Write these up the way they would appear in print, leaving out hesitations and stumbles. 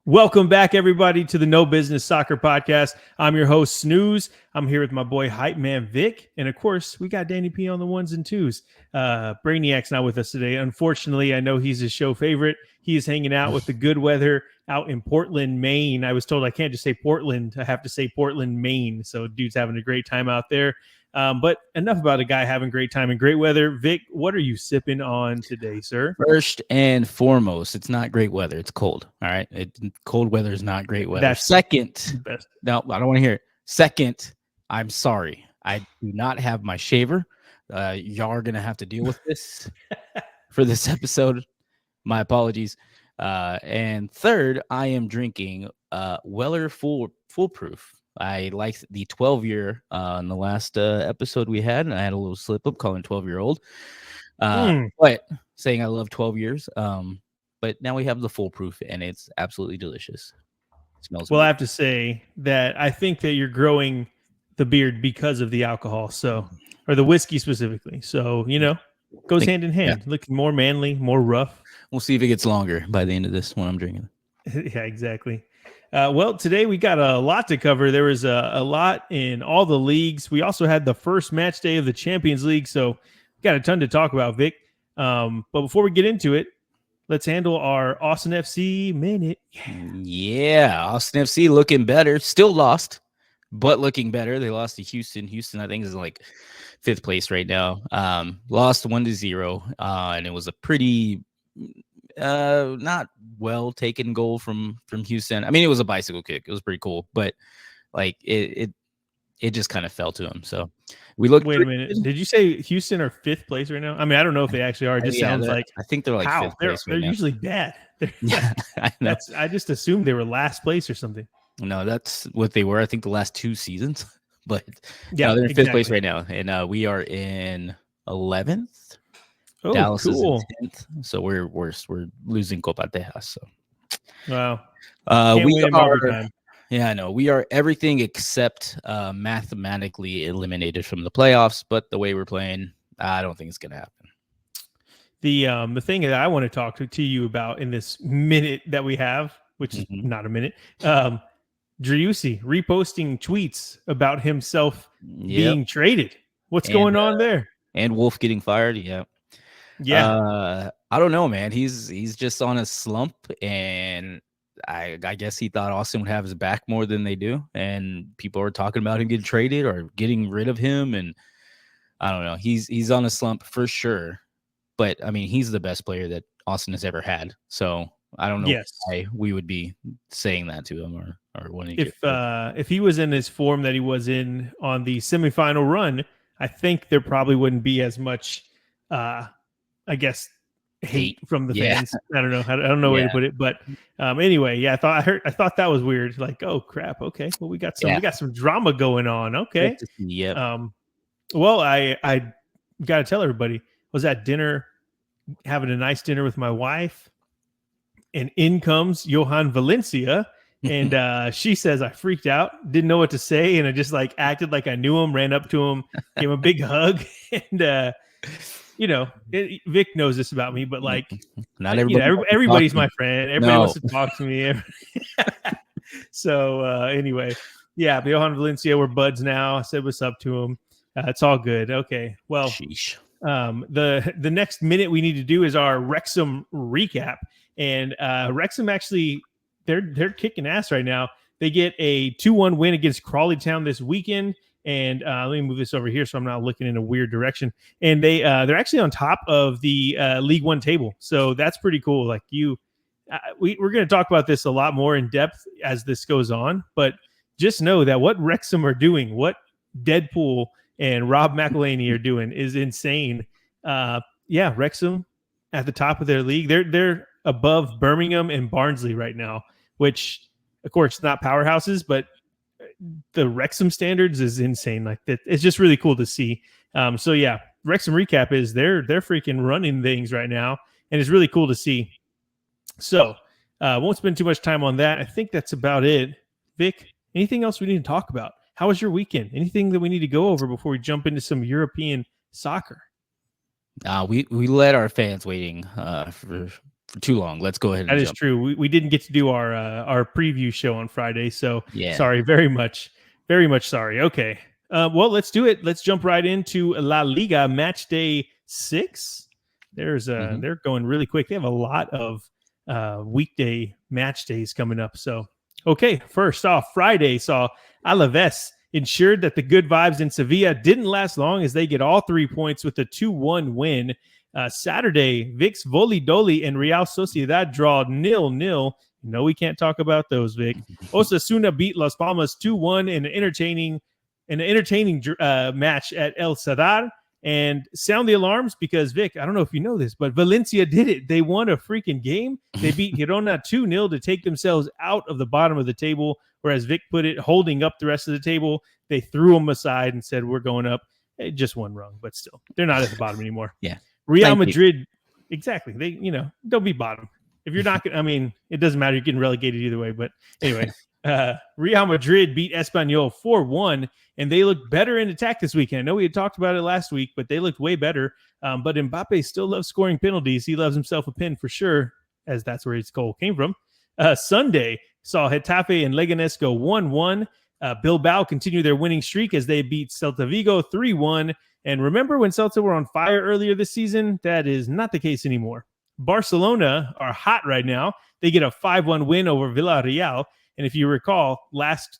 Welcome back, everybody, to the No Business Soccer Podcast. I'm your host, Snooze. I'm here with my boy, Hype Man Vic. And of course, we got Danny P on the ones and twos. Brainiac's not with us today. Unfortunately, I know he's his show favorite. He is hanging out with the good weather out in Portland, Maine. I was told I can't just say Portland. I have to say Portland, Maine. So dude's having a great time out there. But enough about a guy having great time and great weather. Vic, what are you sipping on today, sir? First and foremost, it's not great weather. It's cold. All right. Cold weather is not great weather. That's second. best. No, I don't want to hear it. Second, I'm sorry. I do not have my shaver. Y'all are going to have to deal with this for this episode. My apologies. And third, I am drinking Weller Foolproof. I liked the 12-year in the last episode we had, and I had a little slip up calling 12-year-old. But saying I love 12 years. But now we have the Foolproof, and it's absolutely delicious. It smells well, good. I have to say that I think that you're growing the beard because of the alcohol, or the whiskey specifically. So, goes hand in hand. Yeah. Looking more manly, more rough. We'll see if it gets longer by the end of this when I'm drinking. Yeah, exactly. Well, today we got a lot to cover. There was a lot in all the leagues. We also had the first match day of the Champions League, so we got a ton to talk about, Vic. But before we get into it, let's handle our Austin FC minute. Yeah, Austin FC looking better. Still lost, but looking better. They lost to Houston. Houston, I think, is like 5th place right now. Lost 1-0, and it was a pretty not well taken goal from Houston. I mean, it was a bicycle kick. It was pretty cool, but like it just kind of fell to him. So we looked. Wait a minute. Did you say Houston are 5th place right now? I mean, I don't know if they actually are. It just sounds like. I think they're like 5th place. They're usually bad. Yeah, I just assumed they were last place or something. No, that's what they were. I think the last 2 seasons, but yeah, they're in 5th place right now, and we are in 11th. Oh, Dallas cool. is in 10th, so we're losing Copa Tejas. So, wow, we are. Yeah, I know we are everything except mathematically eliminated from the playoffs. But the way we're playing, I don't think it's gonna happen. The thing that I want to talk to you about in this minute that we have, which is not a minute, Driussi reposting tweets about himself being traded. What's going on there? And Wolf getting fired. Yeah. I don't know, man. He's just on a slump, and I guess he thought Austin would have his back more than they do, and people are talking about him getting traded or getting rid of him, and I don't know. He's on a slump for sure, but I mean, he's the best player that Austin has ever had, so I don't know why we would be saying that to him or wanting if he was in his form that he was in on the semifinal run, I think there probably wouldn't be as much I guess hate from the fans. I don't know. I don't know where to put it, but anyway, yeah, I thought that was weird. Like, oh crap. Okay, well we got some drama going on. Okay. Yeah. Well, I got to tell everybody, was at dinner, having a nice dinner with my wife, and in comes Johan Valencia, and she says I freaked out, didn't know what to say, and I just like acted like I knew him, ran up to him, gave him a big hug, and Vic knows this about me, but like, not everybody. Everybody's my friend. Everybody wants to talk to me. So anyway, yeah, Johan Valencia, we're buds now. I said what's up to him. It's all good. Okay, well, the next minute we need to do is our Wrexham recap, and Wrexham actually they're kicking ass right now. They get a 2-1 win against Crawley Town this weekend. And let me move this over here so I'm not looking in a weird direction. And they're actually on top of the League One table, so that's pretty cool. Like we're going to talk about this a lot more in depth as this goes on. But just know that what Wrexham are doing, what Deadpool and Rob McElhaney are doing, is insane. Wrexham at the top of their league. They're above Birmingham and Barnsley right now, which of course not powerhouses, but the Wrexham standards is insane. Like that, it's just really cool to see. So yeah, Wrexham recap is they're freaking running things right now, and it's really cool to see. So won't spend too much time on that. I think that's about it. Vic, anything else we need to talk about? How was your weekend? Anything that we need to go over before we jump into some European soccer? We let our fans waiting for too long. Let's go ahead. That is true. We didn't get to do our preview show on Friday, so sorry, very much sorry. Okay, well, let's do it. Let's jump right into La Liga match day 6. They're going really quick. They have a lot of weekday match days coming up. So, okay, first off, Friday saw Alaves ensured that the good vibes in Sevilla didn't last long as they get all 3 points with a 2-1 win. Saturday, Vic's Volidoli and Real Sociedad draw 0-0. No, we can't talk about those, Vic. Osasuna beat Las Palmas 2-1 in an entertaining match at El Sadar. And sound the alarms because, Vic, I don't know if you know this, but Valencia did it. They won a freaking game. They beat Girona 2-0 to take themselves out of the bottom of the table. Whereas Vic put it, holding up the rest of the table, they threw them aside and said, we're going up. Just one rung, but still, they're not at the bottom anymore. Yeah. Real Madrid, exactly. They, don't be bottom. If you're not, it doesn't matter. You're getting relegated either way. But anyway, Real Madrid beat Espanyol 4-1, and they looked better in attack this weekend. I know we had talked about it last week, but they looked way better. But Mbappe still loves scoring penalties. He loves himself a pin for sure, as that's where his goal came from. Sunday saw Getafe and Leganés go 1-1. Bilbao continue their winning streak as they beat Celta Vigo 3-1. And remember when Celta were on fire earlier this season? That is not the case anymore. Barcelona are hot right now. They get a 5-1 win over Villarreal. And if you recall, last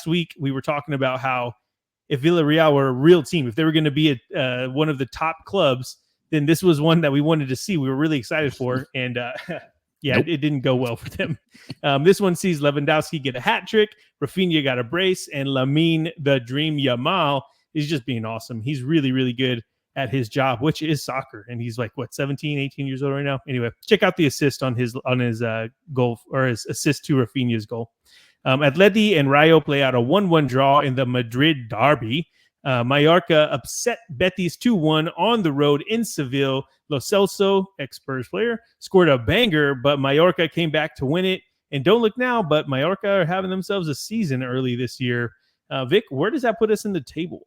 week we were talking about how if Villarreal were a real team, if they were going to be one of the top clubs, then this was one that we wanted to see. We were really excited for. And it didn't go well for them. This one sees Lewandowski get a hat trick. Rafinha got a brace. And Lamine, the Dream Yamal, is just being awesome. He's really, really good at his job, which is soccer. And he's like, 17, 18 years old right now? Anyway, check out the assist on his goal, or his assist to Rafinha's goal. Atleti and Rayo play out a 1-1 draw in the Madrid derby. Mallorca upset Betis 2-1 on the road in Seville. Lo Celso, ex-Spurs player, scored a banger, but Mallorca came back to win it. And don't look now, but Mallorca are having themselves a season early this year. Vic, where does that put us in the table?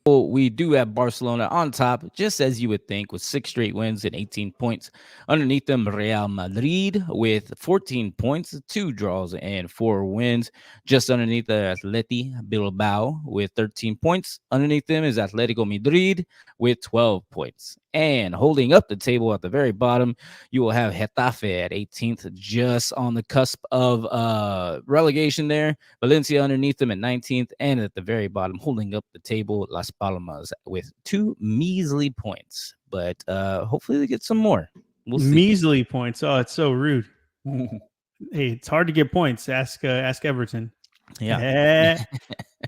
Well, we do have Barcelona on top, just as you would think, with 6 straight wins and 18 points. Underneath them, Real Madrid with 14 points, 2 draws and 4 wins. Just underneath the Atleti Bilbao with 13 points. Underneath them is Atletico Madrid with 12 points. And holding up the table at the very bottom, you will have Getafe at 18th, just on the cusp of relegation there. Valencia underneath them at 19th. And at the very bottom, holding up the table, Las Palmas with 2 measly points. But hopefully they get some more. We'll see. Measly points. Oh, it's so rude. Hey, it's hard to get points. Ask Everton. Yeah.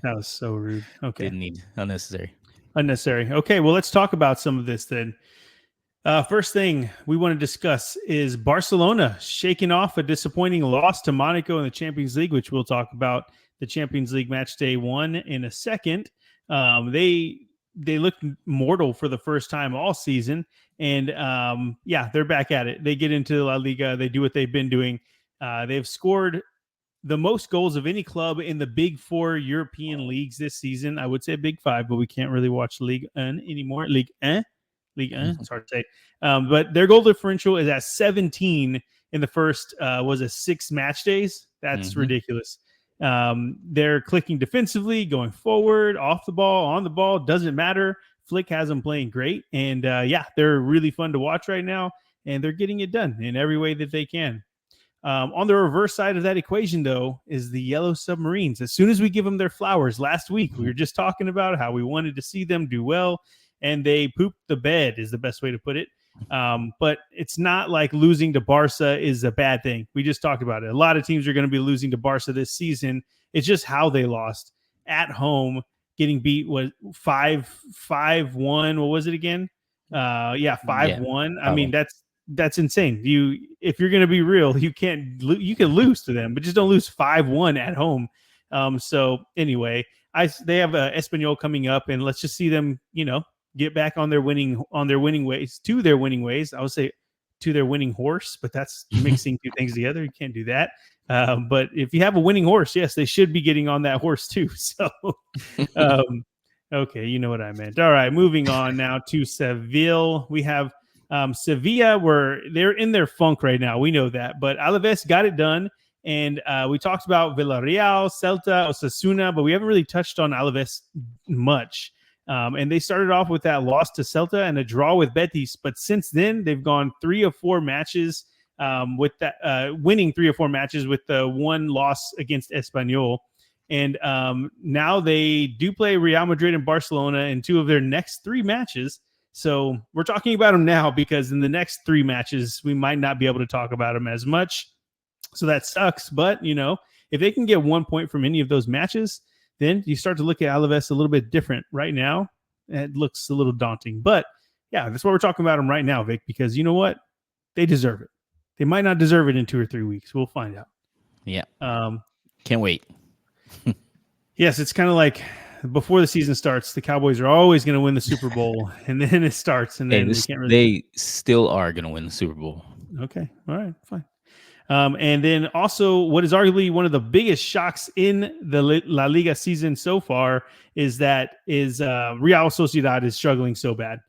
That was so rude. Okay. Didn't need unnecessary. Okay, well, let's talk about some of this then. First thing we want to discuss is Barcelona shaking off a disappointing loss to Monaco in the Champions League, which we'll talk about the Champions League match day 1 in a second. They looked mortal for the first time all season, and they're back at it. They get into La Liga. They do what they've been doing. They've scored the most goals of any club in the big 4 European leagues this season. I would say big 5, but we can't really watch Ligue 1 anymore. Ligue 1, it's hard to say. But their goal differential is at 17 in the first, 6 match days. That's ridiculous. They're clicking defensively, going forward, off the ball, on the ball, doesn't matter. Flick has them playing great. And they're really fun to watch right now. And they're getting it done in every way that they can. On the reverse side of that equation, though, is the Yellow Submarines. As soon as we give them their flowers, last week we were just talking about how we wanted to see them do well, and they pooped the bed is the best way to put it. But it's not like losing to Barca is a bad thing. We just talked about it. A lot of teams are going to be losing to Barca this season. It's just how they lost at home, getting beat 5-1. What was it again? 5-1. I mean, that's insane. If you're going to be real, you can lose to them, but just don't lose 5-1 at home. So anyway, they have Espanyol coming up, and let's just see them, get back on their winning ways. I would say to their winning horse, but that's mixing 2 things together. You can't do that. But if you have a winning horse, yes, they should be getting on that horse too. So, okay, you know what I meant. All right, moving on now to Seville. We have Sevilla they're in their funk right now. We know that, but Alaves got it done. And we talked about Villarreal, Celta, Osasuna, but we haven't really touched on Alaves much. And they started off with that loss to Celta and a draw with Betis. But since then, they've gone 3 of 4 matches with that, winning 3 or 4 matches with the one loss against Espanyol. And now they do play Real Madrid and Barcelona in 2 of their next 3 matches. So we're talking about them now because in the next 3 matches, we might not be able to talk about them as much. So that sucks. But, if they can get 1 point from any of those matches, then you start to look at Alaves a little bit different. Right now, it looks a little daunting. But, yeah, that's why we're talking about them right now, Vic, because you know what? They deserve it. They might not deserve it in 2 or 3 weeks. We'll find out. Yeah. Can't wait. Yes, it's kind of like before the season starts, the Cowboys are always going to win the Super Bowl, and then it starts, and then they still are going to win the Super Bowl. Okay. All right. Fine. And then also what is arguably one of the biggest shocks in the La Liga season so far is Real Sociedad is struggling so bad.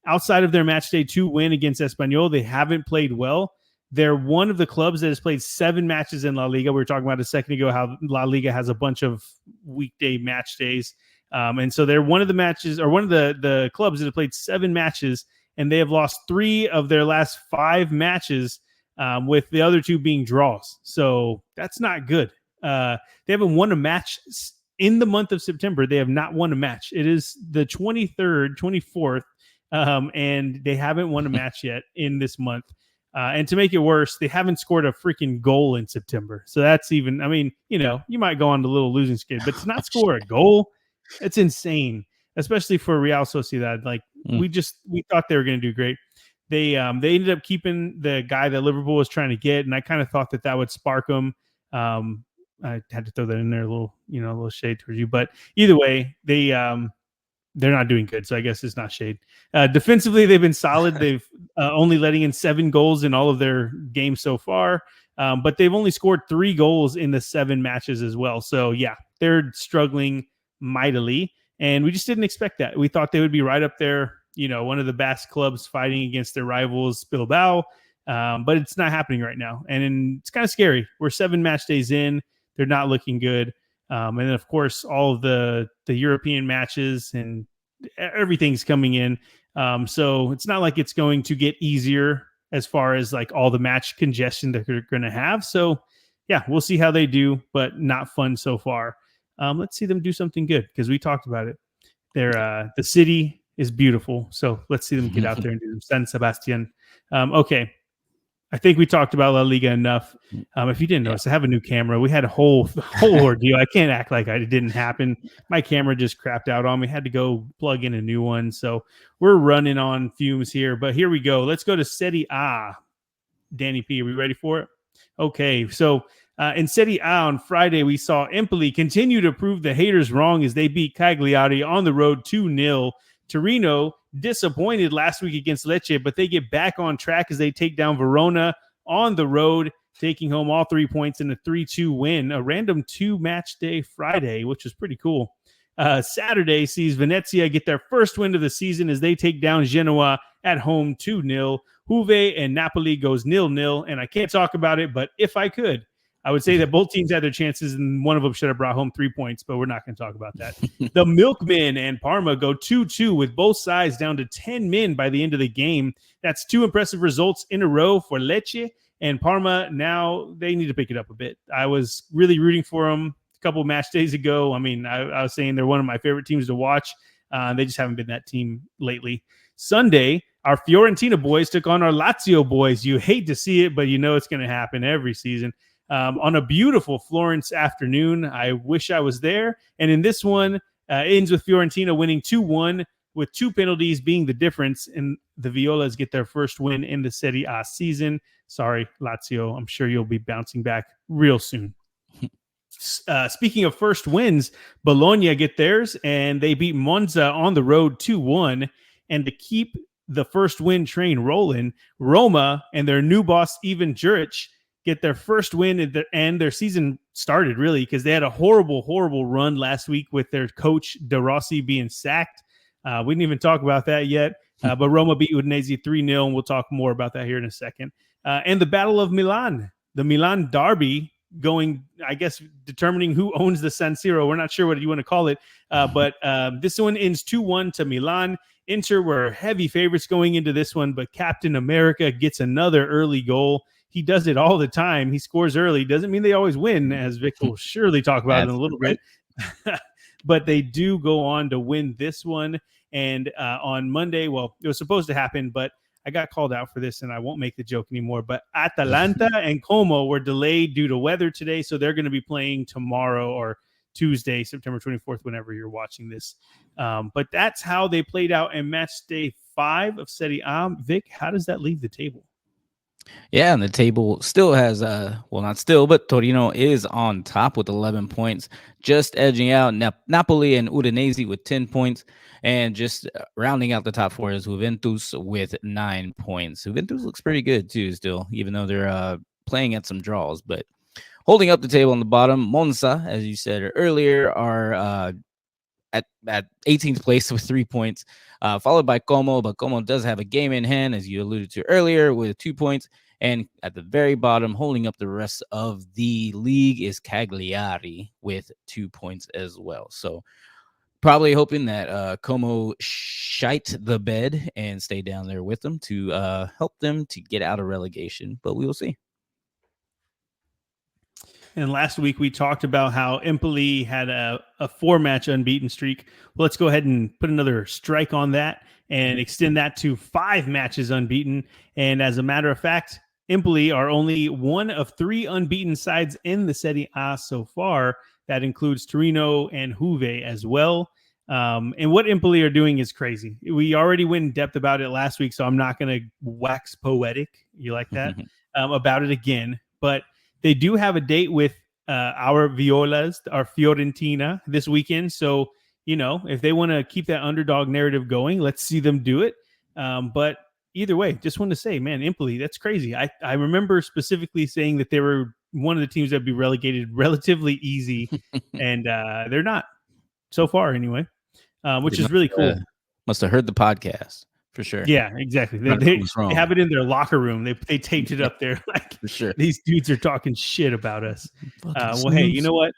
Outside of their match day 2 win against Espanyol, they haven't played well. They're one of the clubs that has played 7 matches in La Liga. We were talking about a second ago how La Liga has a bunch of weekday match days. And so they're one of the clubs that have played 7 matches, and they have lost 3 of their last 5 matches, with the other 2 being draws. So that's not good. They haven't won a match in the month of September. They have not won a match. It is the 23rd, 24th, and they haven't won a match yet in this month. And to make it worse, they haven't scored a freaking goal in September. So that's even, you might go on the little losing skid, but to not score a goal, it's insane, especially for Real Sociedad. Like we thought they were going to do great. They ended up keeping the guy that Liverpool was trying to get, and I kind of thought that would spark them. I had to throw that in there, a little shade towards you, but either way, they're not doing good, so I guess it's not shade. Defensively, they've been solid. They've only letting in 7 goals in all of their games so far, but they've only scored 3 goals in the 7 matches as well. So yeah, they're struggling mightily, and we just didn't expect that. We thought they would be right up there. One of the best clubs fighting against their rivals, Bilbao, but it's not happening right now. And it's kind of scary. We're 7 match days in. They're not looking good. And then, of course, all of the European matches and everything's coming in. So it's not like it's going to get easier as far as like all the match congestion that they're going to have. So, yeah, we'll see how they do, but not fun so far. Let's see them do something good because we talked about it. The city is beautiful. So let's see them get out there and do San Sebastian. Okay. I think we talked about La Liga enough. If you didn't notice, I have a new camera. We had a whole ordeal. I can't act like it didn't happen. My camera just crapped out on me. Had to go plug in a new one. So we're running on fumes here. But here we go. Let's go to Serie A. Danny P, are we ready for it? Okay. So in Serie A on Friday, we saw Empoli continue to prove the haters wrong as they beat Cagliari on the road 2-0. Torino disappointed last week against Lecce, but they get back on track as they take down Verona on the road, taking home all 3 points in a 3-2 win. A random 2-match day Friday, which is pretty cool. Saturday sees Venezia get their first win of the season as they take down Genoa at home 2-0. Juve and Napoli goes 0-0, and I can't talk about it, but if I could, I would say that both teams had their chances, and one of them should have brought home 3 points, but we're not going to talk about that. The Milkmen and Parma go 2-2 with both sides down to 10 men by the end of the game. That's 2 impressive results in a row for Lecce, and Parma now they need to pick it up a bit. I was really rooting for them a couple of match days ago. I mean, I was saying they're one of my favorite teams to watch. They just haven't been that team lately. Sunday, our Fiorentina boys took on our Lazio boys. You hate to see it, but you know it's going to happen every season. On a beautiful Florence afternoon. I wish I was there. And in this one, ends with Fiorentina winning 2-1 with 2 penalties being the difference. And the Violas get their first win in the Serie A season. Sorry, Lazio. I'm sure you'll be bouncing back real soon. Speaking of first wins, Bologna get theirs, and they beat Monza on the road 2-1. And to keep the first win train rolling, Roma and their new boss, Ivan Juric, get their first win and their season started really because they had a horrible run last week with their coach De Rossi being sacked. We didn't even talk about that yet. But Roma beat Udinese 3-0, and we'll talk more about that here in a second. And the Battle of Milan, the Milan derby, going, I guess, determining who owns the San Siro. We're not sure what you want to call it, but this one ends 2-1 to Milan. Inter were heavy favorites going into this one, but Captain America gets another early goal. He does it all the time. He scores early. Doesn't mean they always win, as Vic will surely talk about in a little bit. But they do go on to win this one. And on Monday, well, it was supposed to happen, but I got called out for this, and I won't make the joke anymore. But Atalanta and Como were delayed due to weather today, so they're going to be playing tomorrow or Tuesday, September 24th, whenever you're watching this. But that's how they played out in match day 5 of Serie A. Vic, how does that leave the table? Yeah, and the table still has, well, not still, but Torino is on top with 11 points, just edging out Napoli and Udinese with 10 points, and just rounding out the top 4 is Juventus with 9 points. Juventus looks pretty good, too, still, even though they're playing at some draws. But holding up the table on the bottom, Monza, as you said earlier, are at 18th place with 3 points, followed by Como, but Como does have a game in hand, as you alluded to earlier, with 2 points. And at the very bottom, holding up the rest of the league, is Cagliari with 2 points as well. So probably hoping that Como shite the bed and stay down there with them to help them to get out of relegation, but we will see. And last week we talked about how Empoli had a 4-match unbeaten streak. Well, let's go ahead and put another strike on that and extend that to 5 matches unbeaten. And as a matter of fact, Empoli are only one of 3 unbeaten sides in the Serie A so far. That includes Torino and Juve as well. And what Empoli are doing is crazy. We already went in depth about it last week, so I'm not going to wax poetic. You like that? About it again. But they do have a date with our Violas, our Fiorentina, this weekend. So, you know, if they want to keep that underdog narrative going, let's see them do it. But either way, just wanted to say, man, Empoli, that's crazy. I remember specifically saying that they were one of the teams that would be relegated relatively easy, and they're not so far anyway, which is really cool. Must have heard the podcast. For sure. Yeah, exactly. They have it in their locker room. They taped it up there. Like, for sure. These dudes are talking shit about us. Well, hey, you know what?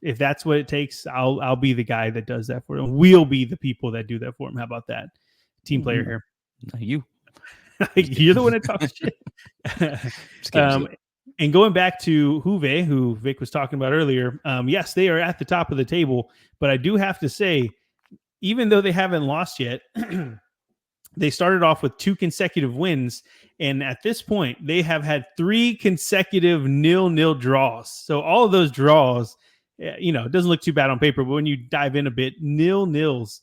If that's what it takes, I'll be the guy that does that for them. We'll be the people that do that for them. How about that? Team player here. You. You're the one that talks shit. And going back to Juve, who Vic was talking about earlier, yes, they are at the top of the table. But I do have to say, even though they haven't lost yet, they started off with 2 consecutive wins, and at this point, they have had 3 consecutive 0-0 draws. So all of those draws, you know, it doesn't look too bad on paper, but when you dive in a bit, 0-0s,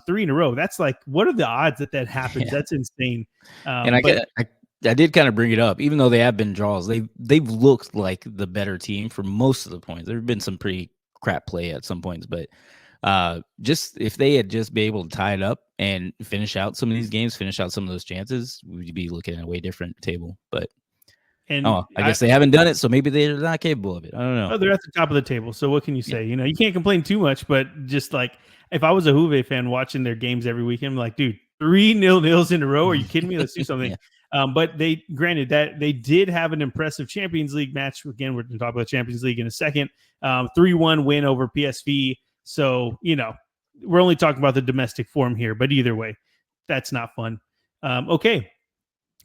3 in a row. That's like, what are the odds that happens? Yeah. That's insane. And I did kind of bring it up, even though they have been draws. They've looked like the better team for most of the points. There have been some pretty crap play at some points, but just if they had just been able to tie it up and finish out some of these games, finish out some of those chances, we'd be looking at a way different table. But I guess they haven't done it, so maybe they're not capable of it. I don't know. Oh, they're at the top of the table, so what can you say? Yeah. You know, you can't complain too much, but just like, if I was a Juve fan watching their games every weekend, I'm like, dude, 3 0-0s in a row. Are you kidding me? Let's do something. Yeah. But they, granted that they did have an impressive Champions League match. Again, we're going to talk about Champions League in a second. 3-1 win over PSV. So, you know, we're only talking about the domestic form here, but either way, that's not fun. Okay,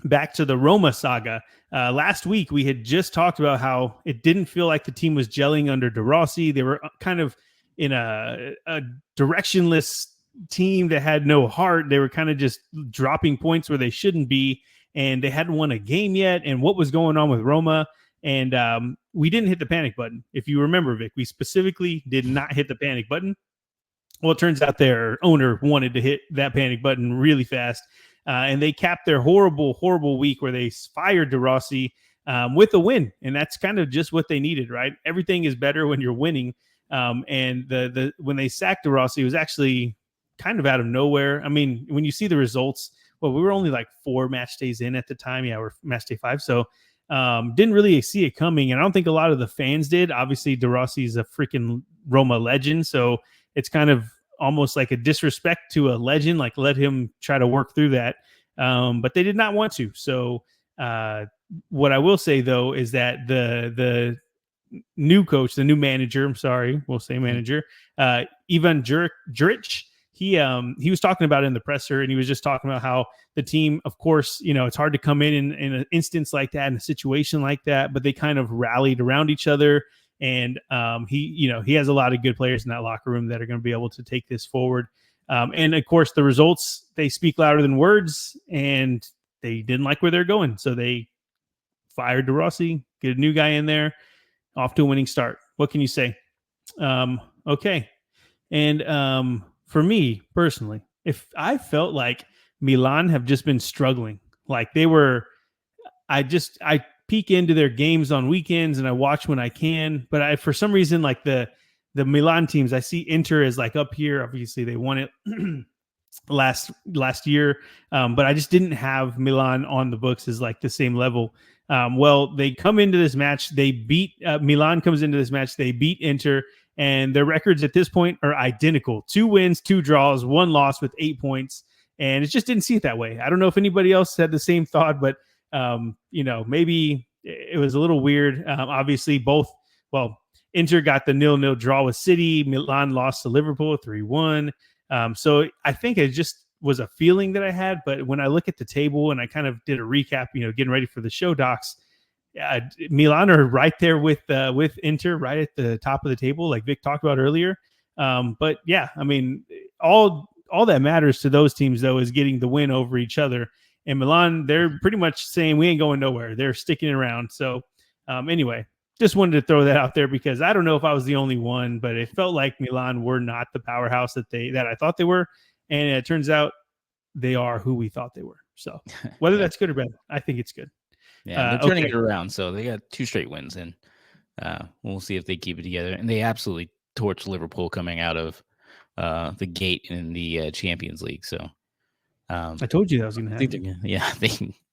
back to the Roma saga. Last week, we had just talked about how it didn't feel like the team was gelling under De Rossi. They were kind of in a directionless team that had no heart. They were kind of just dropping points where they shouldn't be, and they hadn't won a game yet. And what was going on with Roma? And we didn't hit the panic button. If you remember, Vic, we specifically did not hit the panic button. Well, it turns out their owner wanted to hit that panic button really fast. And they capped their horrible, horrible week where they fired De Rossi with a win. And that's kind of just what they needed, right? Everything is better when you're winning. And when they sacked De Rossi, it was actually kind of out of nowhere. I mean, when you see the results, well, we were only like 4 match days in at the time. Yeah, we're match day 5. So didn't really see it coming. And I don't think a lot of the fans did. Obviously, De Rossi is a freaking Roma legend. So it's kind of almost like a disrespect to a legend, like let him try to work through that. But they did not want to. So what I will say though is that the new coach, the new manager, I'm sorry, we'll say manager, Ivan Juric, he was talking about it in the presser, and he was just talking about how the team, of course, it's hard to come in an instance like that, in a situation like that, but they kind of rallied around each other. And he has a lot of good players in that locker room that are going to be able to take this forward. And of course, the results, they speak louder than words, and they didn't like where they're going. So they fired DeRossi, get a new guy in there, off to a winning start. What can you say? Okay. And for me personally, if I felt like Milan have just been struggling, like they were, I peek into their games on weekends and I watch when I can, but for some reason, like the Milan teams, I see Inter as like up here. Obviously they won it last year. But I just didn't have Milan on the books as like the same level. Well, they come into this match, they beat Milan comes into this match, they beat Inter, and their records at this point are identical. 2 wins, 2 draws, 1 loss with 8 points. And it just didn't see it that way. I don't know if anybody else had the same thought, but maybe it was a little weird. Obviously Inter got the 0-0 draw with City. Milan lost to Liverpool 3-1. So I think it just was a feeling that I had, but when I look at the table and I kind of did a recap, getting ready for the show docs, Milan are right there with Inter, right at the top of the table, like Vic talked about earlier. But yeah, I mean, all that matters to those teams though is getting the win over each other. And Milan, they're pretty much saying we ain't going nowhere. They're sticking around. So anyway, just wanted to throw that out there because I don't know if I was the only one, but it felt like Milan were not the powerhouse that I thought they were. And it turns out they are who we thought they were. So whether that's good or bad, I think it's good. Yeah, they're turning it around. So they got 2 straight wins, and we'll see if they keep it together. And they absolutely torched Liverpool coming out of the gate in the Champions League. So I told you that was going to happen. Yeah,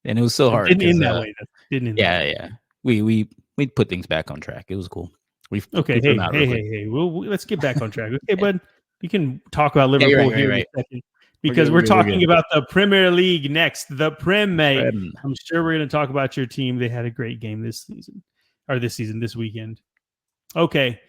and it was so hard. Didn't end that way. Yeah. We put things back on track. It was cool. Hey. Let's get back on track. Okay, bud. You can talk about Liverpool here in a second because we're talking about the Premier League next. The Prem, mate. I'm sure we're going to talk about your team. They had a great game this weekend. Okay.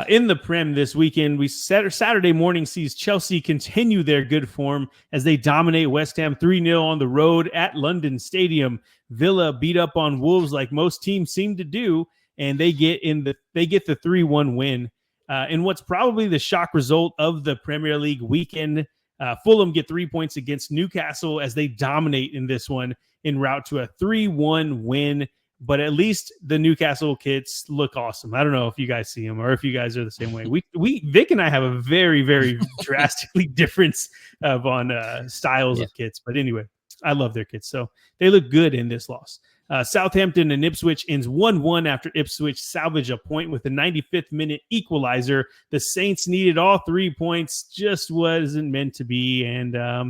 In the Prem this weekend, Saturday morning sees Chelsea continue their good form as they dominate West Ham 3-0 on the road at London Stadium. Villa beat up on Wolves like most teams seem to do, and they get the 3-1 win. In what's probably the shock result of the Premier League weekend, Fulham get 3 points against Newcastle as they dominate in this one en route to a 3-1 win. But at least the Newcastle kids look awesome. I don't know if you guys see them or if you guys are the same way. Vic and I have a very, very drastically difference on styles of kits. But anyway, I love their kits. So they look good in this loss. Southampton and Ipswich ends 1-1 after Ipswich salvaged a point with the 95th minute equalizer. The Saints needed all 3 points, just wasn't meant to be. And I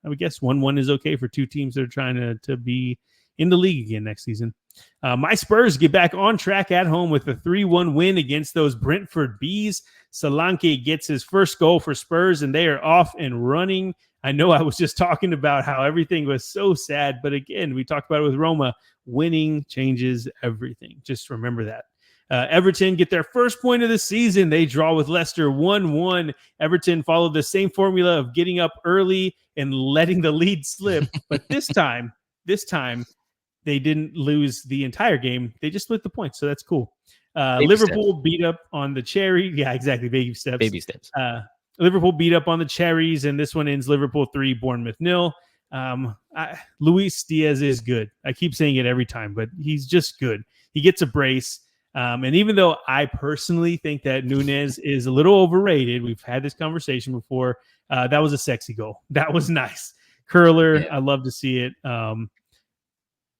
would guess 1-1 is okay for 2 teams that are trying to be in the league again next season. My Spurs get back on track at home with a 3-1 win against those Brentford Bees. Solanke gets his first goal for Spurs, and they are off and running. I know I was just talking about how everything was so sad, but again, we talked about it with Roma. Winning changes everything. Just remember that. Everton get their first point of the season. They draw with Leicester 1-1. Everton followed the same formula of getting up early and letting the lead slip, but this time, they didn't lose the entire game. They just split the points, so that's cool. Liverpool beat up on the Cherry. Yeah, exactly. Baby steps. Liverpool beat up on the Cherries, and this one ends Liverpool 3, Bournemouth 0. Luis Diaz is good. I keep saying it every time, but he's just good. He gets a brace. And even though I personally think that Nunez is a little overrated, we've had this conversation before, that was a sexy goal. That was nice. Curler, yeah. I love to see it.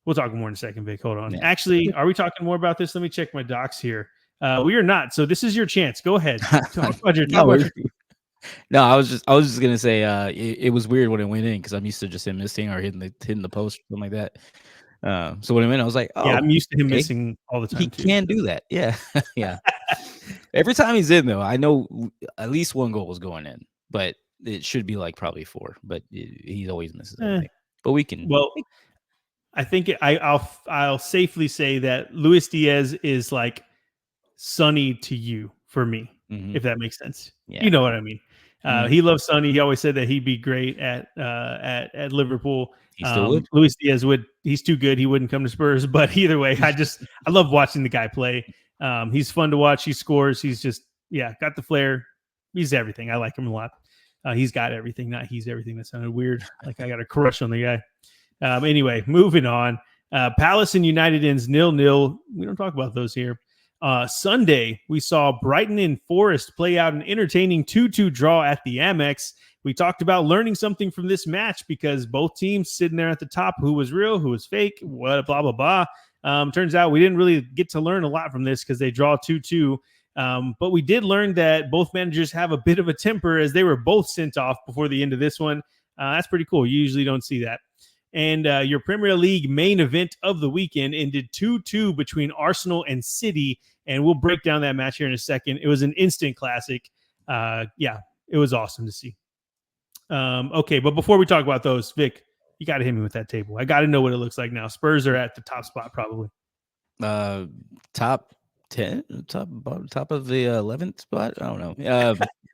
We'll talk more in a second, Vic. Hold on. Yeah. Actually, are we talking more about this? Let me check my docs here. We are not. So this is your chance. Go ahead. No, I was just gonna say it was weird when it went in because I'm used to just him missing or hitting the post, something like that. So when it went, I was like, oh, yeah, I'm used to him missing all the time. He can do that. Yeah. Yeah. Every time he's in though, I know at least one goal was going in. but it should be like probably 4. But he always misses everything. But we can. Well, I think I'll safely say that Luis Diaz is like Sonny to you for me, if that makes sense. Yeah. You know what I mean. He loves Sonny. He always said that he'd be great at Liverpool. He still would. Luis Diaz would. He's too good. He wouldn't come to Spurs. But either way, I love watching the guy play. He's fun to watch. He scores. He's just got the flair. He's everything. I like him a lot. He's got everything. Not he's everything. That sounded weird. Like I got a crush on the guy. Anyway, moving on. Palace and United ends 0-0. We don't talk about those here. Sunday, we saw Brighton and Forest play out an entertaining 2-2 draw at the Amex. We talked about learning something from this match because both teams sitting there at the top, who was real, who was fake, what, blah, blah, blah. Turns out we didn't really get to learn a lot from this because they draw 2-2. But we did learn that both managers have a bit of a temper as they were both sent off before the end of this one. That's pretty cool. You usually don't see that. And your Premier League main event of the weekend ended 2-2 between Arsenal and City. And we'll break down that match here in a second. It was an instant classic. It was awesome to see. Okay, but before we talk about those, Vic, you got to hit me with that table. I got to know what it looks like now. Spurs are at the top spot probably. Top 10, top of the 11th spot. I don't know.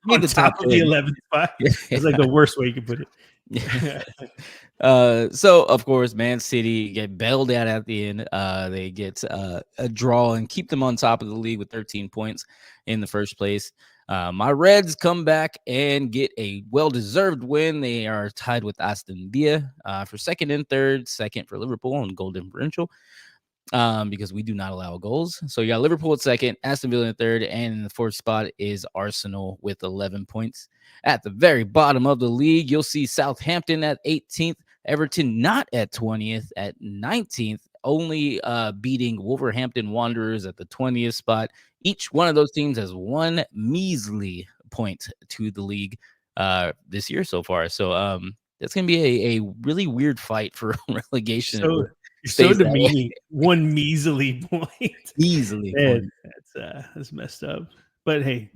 On the top of the 11th spot. It's like the worst way you can put it. So of course, Man City get bailed out at the end. They get a draw and keep them on top of the league with 13 points in the first place. My Reds come back and get a well-deserved win. They are tied with Aston Villa for second and third, second for Liverpool on goal differential. Because we do not allow goals. So you got Liverpool at second, Aston Villa in third, and in the fourth spot is Arsenal with 11 points. At the very bottom of the league, you'll see Southampton at 18th, Everton not at 20th, at 19th, only beating Wolverhampton Wanderers at the 20th spot. Each one of those teams has one measly point to the league this year so far. So that's going to be a really weird fight for relegation. So, you're so demeaning. One measly point. Easily. That's messed up. But hey,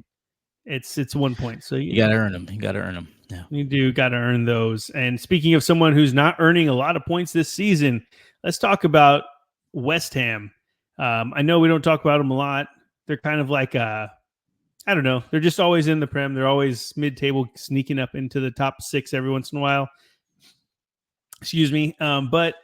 it's 1 point. So you got to earn them. You got to earn them. Yeah. You do got to earn those. And speaking of someone who's not earning a lot of points this season, let's talk about West Ham. I know we don't talk about them a lot. They're kind of like, I don't know. They're just always in the Prem. They're always mid-table, sneaking up into the top 6 every once in a while. Excuse me. But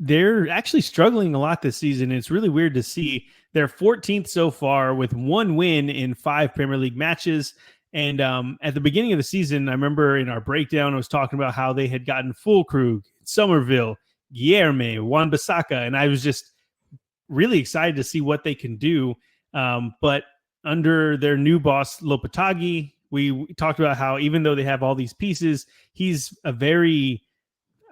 they're actually struggling a lot this season. It's really weird to see. They're 14th so far with 1 win in 5 Premier League matches. And at the beginning of the season, I remember in our breakdown, I was talking about how they had gotten Fulkrug, Somerville, Guilherme, Wan-Bissaka, and I was just really excited to see what they can do. But under their new boss, Lopetegui, we talked about how even though they have all these pieces, he's a very,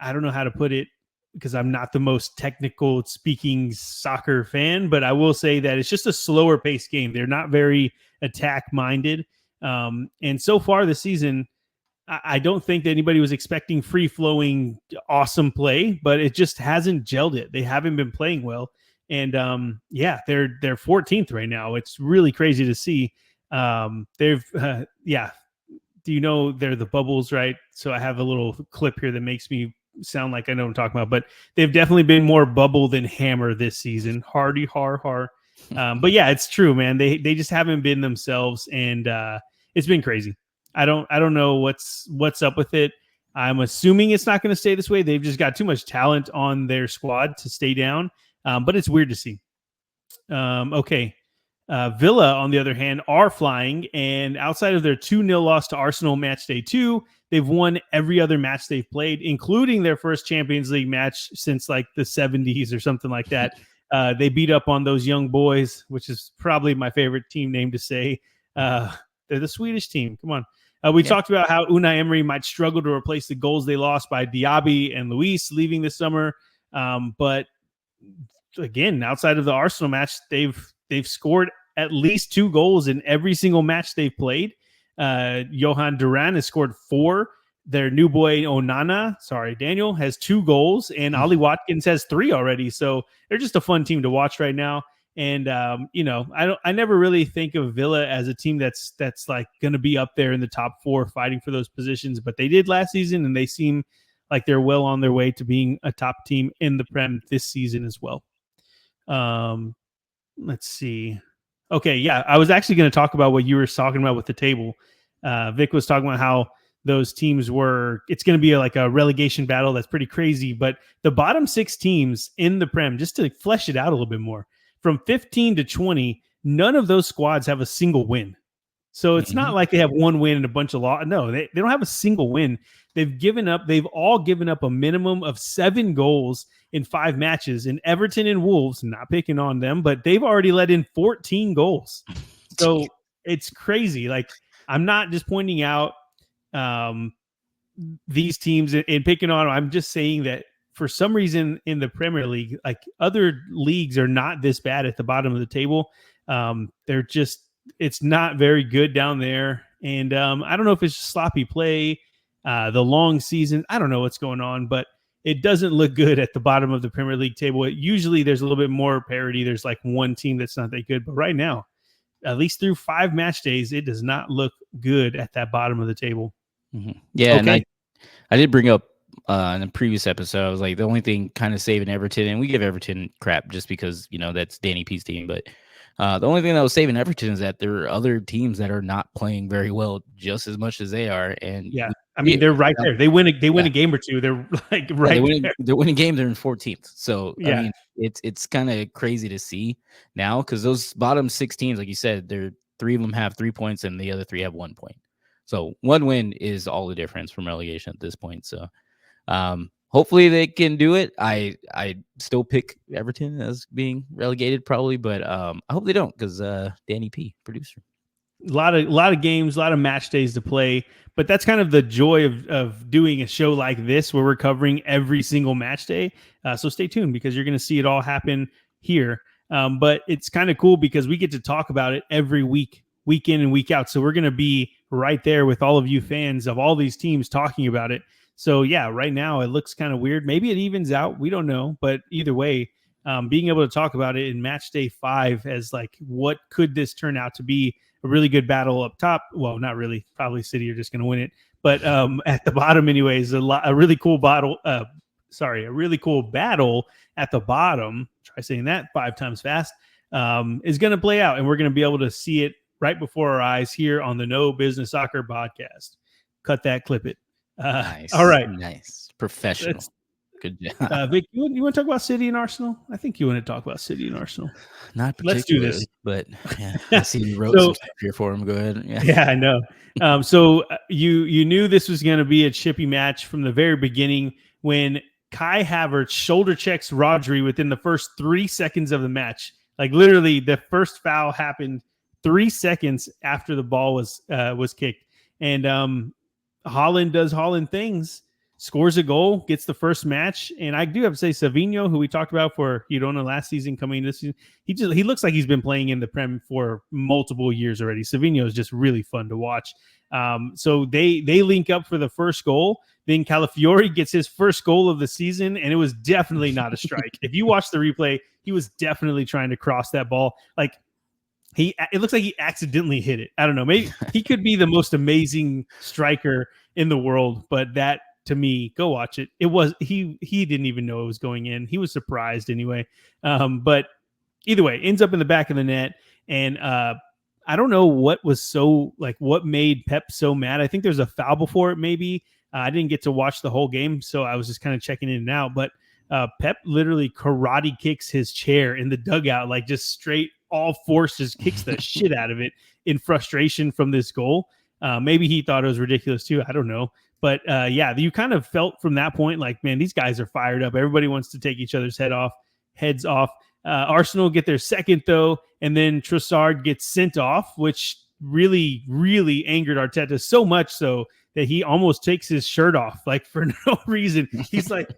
I don't know how to put it, because I'm not the most technical speaking soccer fan, but I will say that it's just a slower paced game. They're not very attack minded. And so far this season, I don't think that anybody was expecting free flowing, awesome play, but it just hasn't gelled it. They haven't been playing well. And they're 14th right now. It's really crazy to see. Do you know they're the bubbles, right? So I have a little clip here that makes me sound like I know what I'm talking about, but they've definitely been more bubble than hammer this season. Hardy, har. But yeah, it's true, man. They just haven't been themselves, and it's been crazy. I don't know what's up with it. I'm assuming it's not going to stay this way. They've just got too much talent on their squad to stay down. But it's weird to see. Okay. Villa, on the other hand, are flying, and outside of their 2-0 loss to Arsenal match day 2, they've won every other match they've played, including their first Champions League match since like the 70s or something like that. They beat up on those young boys, which is probably my favorite team name to say. They're the Swedish team. Come on. We talked about how Unai Emery might struggle to replace the goals they lost by Diaby and Luis leaving this summer. But again, outside of the Arsenal match, they've scored at least 2 goals in every single match they've played. Johan Duran has scored 4. Their new boy Daniel has 2 goals, and Ollie Watkins has 3 already. So they're just a fun team to watch right now. And I never really think of Villa as a team that's like going to be up there in the top 4 fighting for those positions, but they did last season, and they seem like they're well on their way to being a top team in the Prem this season as well. Let's see. Okay, yeah, I was actually going to talk about what you were talking about with the table. Vic was talking about how those teams it's going to be like a relegation battle that's pretty crazy, but the bottom 6 teams in the Prem, just to flesh it out a little bit more, from 15 to 20, none of those squads have a single win. So it's not like they have one win and a bunch of losses. No, they don't have a single win. They've all given up a minimum of 7 goals in 5 matches. And Everton and Wolves, not picking on them, but they've already let in 14 goals. So it's crazy. Like, I'm not just pointing out these teams and picking on them. I'm just saying that for some reason in the Premier League, like, other leagues are not this bad at the bottom of the table. It's not very good down there. And I don't know if it's just sloppy play, the long season. I don't know what's going on, but it doesn't look good at the bottom of the Premier League table. Usually there's a little bit more parity. There's like one team that's not that good. But right now, at least through 5 match days, it does not look good at that bottom of the table. Yeah, okay. And I did bring up in the previous episode, I was like, the only thing kind of saving Everton, and we give Everton crap just because, that's Danny P's team, but the only thing that was saving Everton is that there are other teams that are not playing very well just as much as they are. And yeah, I mean, they're right there. They win a game or two. They're like right there. They're winning games. They're in 14th. So yeah. I mean, it's kind of crazy to see now, because those bottom 6 teams, like you said, 3 of them have 3 points and the other 3 have 1 point. So 1 win is all the difference from relegation at this point. So hopefully they can do it. I still pick Everton as being relegated probably, but I hope they don't, because Danny P, producer. A lot of games, a lot of match days to play, but that's kind of the joy of doing a show like this, where we're covering every single match day. So stay tuned, because you're going to see it all happen here. But it's kind of cool because we get to talk about it every week in and week out. So we're going to be right there with all of you fans of all these teams talking about it. So yeah, right now it looks kind of weird. Maybe it evens out. We don't know. But either way, being able to talk about it in match day 5 as like, what could this turn out to be? A really good battle up top. Well, not really. Probably City are just going to win it. But at the bottom, anyways, a really cool battle. A really cool battle at the bottom. Try saying that 5 times fast. Is going to play out, and we're going to be able to see it right before our eyes here on the No Business Soccer podcast. Cut that, clip it. Nice. All right. Nice. Professional. Good job. Vic, you want to talk about City and Arsenal? I think you want to talk about City and Arsenal. Not particularly. Let's do this. But yeah, I see you wrote some stuff here for him. Go ahead. Yeah, I know. So you knew this was going to be a chippy match from the very beginning, when Kai Havertz shoulder checks Rodri within the first 3 seconds of the match. Like, literally, the first foul happened 3 seconds after the ball was kicked. And Haaland does Haaland things, scores a goal, gets the first match. And I do have to say, Savinho, who we talked about for Girona last season, coming this season, he looks like he's been playing in the Prem for multiple years already. Savinho is just really fun to watch. So they link up for the first goal. Then Calafiori gets his first goal of the season, and it was definitely not a strike. If you watch the replay, he was definitely trying to cross that ball. Like, it looks like he accidentally hit it. I don't know. Maybe he could be the most amazing striker in the world, but that, to me, go watch it. It was he didn't even know it was going in. He was surprised anyway. But either way, ends up in the back of the net. And I don't know what made Pep so mad. I think there's a foul before it, maybe. I didn't get to watch the whole game, so I was just kind of checking in and out. But Pep literally karate kicks his chair in the dugout, like just straight all force, just kicks the shit out of it in frustration from this goal. Maybe he thought it was ridiculous too. I don't know. But yeah, you kind of felt from that point like, man, these guys are fired up. Everybody wants to take each other's heads off. Arsenal get their second, though, and then Trossard gets sent off, which really, really angered Arteta, so much so that he almost takes his shirt off, like, for no reason. He's like